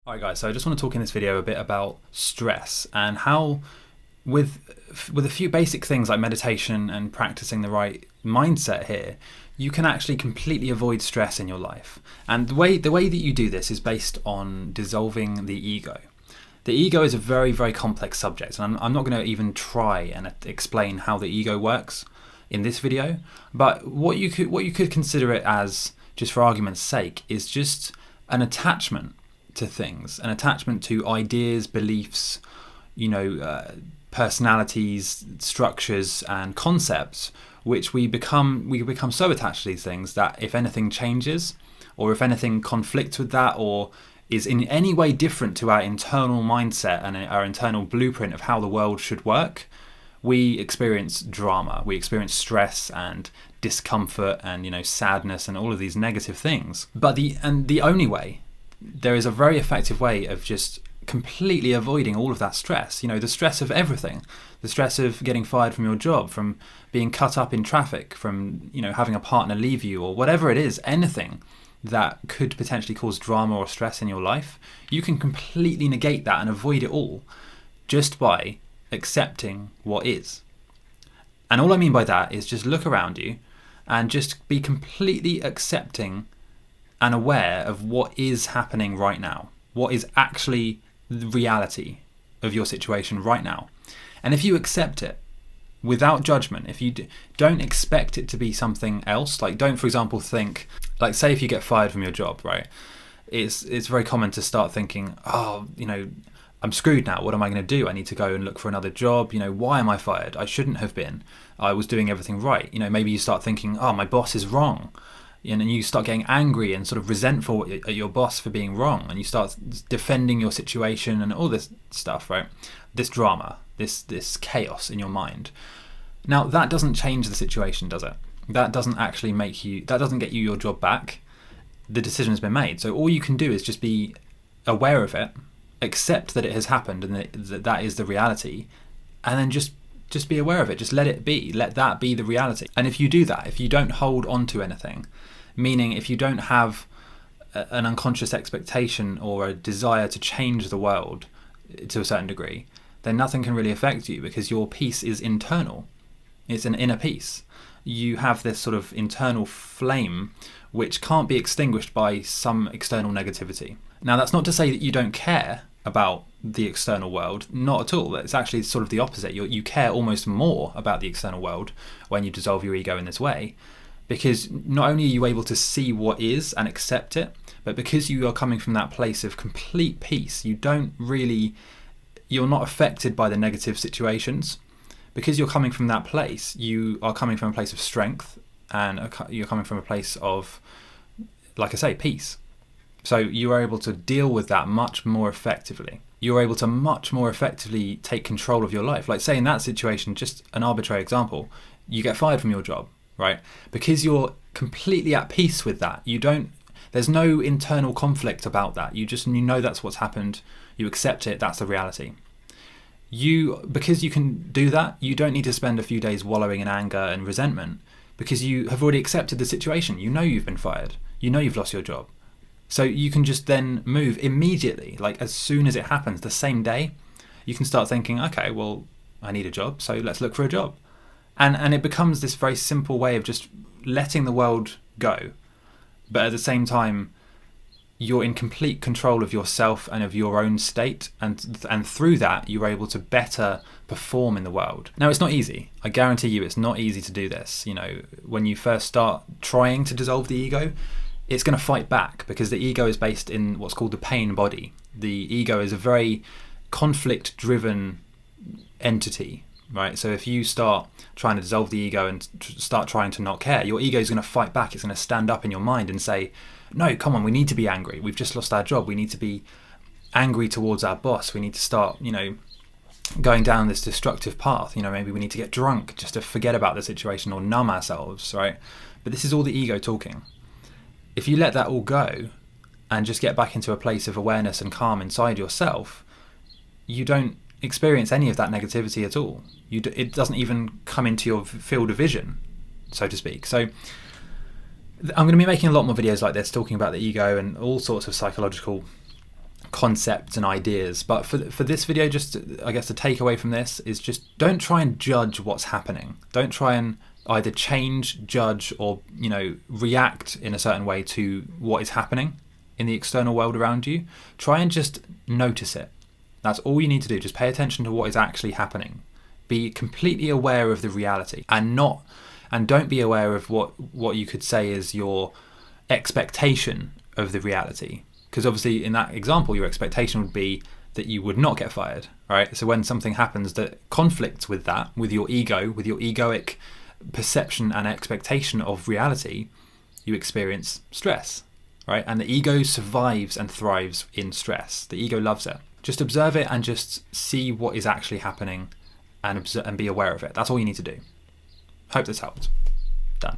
Alright guys, so I just want to talk in this video a bit about stress and how with a few basic things like meditation and practicing the right mindset here, you can actually completely avoid stress in your life. And the way that you do this is based on dissolving the ego. The ego is a very, very complex subject, and I'm not going to even try and explain how the ego works in this video, but what you could consider it as, just for argument's sake, is just an attachment to things, an attachment to ideas, beliefs, personalities, structures and concepts, which we become so attached to these things that if anything changes, or if anything conflicts with that, or is in any way different to our internal mindset and our internal blueprint of how the world should work, we experience drama, we experience stress and discomfort and sadness and all of these negative things. But the only way, there is a very effective way of just completely avoiding all of that stress. The stress of everything, the stress of getting fired from your job, from being cut up in traffic, from having a partner leave you, or whatever it is, anything that could potentially cause drama or stress in your life. You can completely negate that and avoid it all just by accepting what is. And all I mean by that is just look around you and just be completely accepting and aware of what is happening right now, what is actually the reality of your situation right now. And if you accept it without judgment, if you don't expect it to be something else, like don't, for example, think, like say if you get fired from your job, right? It's very common to start thinking, I'm screwed now. What am I going to do? I need to go and look for another job. Why am I fired? I shouldn't have been. I was doing everything right. Maybe you start thinking, oh, my boss is wrong. And you start getting angry and sort of resentful at your boss for being wrong, and you start defending your situation and all this stuff, right? This drama, this chaos in your mind. Now that doesn't change the situation, does it? That doesn't actually that doesn't get you your job back. The decision has been made. So all you can do is just be aware of it, accept that it has happened and that is the reality, and then just be aware of it. Just let it be. Let that be the reality. And if you do that, if you don't hold on to anything, meaning if you don't have an unconscious expectation or a desire to change the world to a certain degree, then nothing can really affect you, because your peace is internal. It's an inner peace. You have this sort of internal flame which can't be extinguished by some external negativity. Now that's not to say that you don't care about the external world, not at all. It's actually sort of the opposite. You care almost more about the external world when you dissolve your ego in this way, because not only are you able to see what is and accept it, but because you are coming from that place of complete peace, you're not affected by the negative situations. Because you're coming from that place, you are coming from a place of strength, and you're coming from a place of, like I say, peace. So you are able to deal with that much more effectively. You're able to much more effectively take control of your life. Like say in that situation, just an arbitrary example, you get fired from your job, right? Because you're completely at peace with that. There's no internal conflict about that. You know that's what's happened. You accept it. That's the reality. Because you can do that, you don't need to spend a few days wallowing in anger and resentment, because you have already accepted the situation. You know you've been fired. You know you've lost your job. So you can just then move immediately, like as soon as it happens, the same day, you can start thinking, okay, well, I need a job, so let's look for a job. And it becomes this very simple way of just letting the world go. But at the same time, you're in complete control of yourself and of your own state, and through that you're able to better perform in the world. Now it's not easy. I guarantee you it's not easy to do this. When you first start trying to dissolve the ego, it's going to fight back, because the ego is based in what's called the pain body. The ego is a very conflict-driven entity, right? So if you start trying to dissolve the ego and start trying to not care, your ego is going to fight back. It's going to stand up in your mind and say, no, come on, we need to be angry. We've just lost our job. We need to be angry towards our boss. We need to start, going down this destructive path. Maybe we need to get drunk just to forget about the situation or numb ourselves, right? But this is all the ego talking. If you let that all go and just get back into a place of awareness and calm inside yourself, you don't experience any of that negativity at all. It doesn't even come into your field of vision, so to speak. So I'm going to be making a lot more videos like this, talking about the ego and all sorts of psychological concepts and ideas. But for this video, just I guess the takeaway from this is just don't try and judge what's happening. Don't try and either change, judge, or react in a certain way to what is happening in the external world around you. Try and just notice it. That's all you need to do. Just pay attention to what is actually happening. Be completely aware of the reality, and don't be aware of what you could say is your expectation of the reality. Because obviously in that example, your expectation would be that you would not get fired, right? So when something happens that conflicts with that, with your ego, with your egoic perception and expectation of reality, you experience stress, right? And the ego survives and thrives in stress. The ego loves it. Just observe it and just see what is actually happening and be aware of it. That's all you need to do. Hope this helped. Done.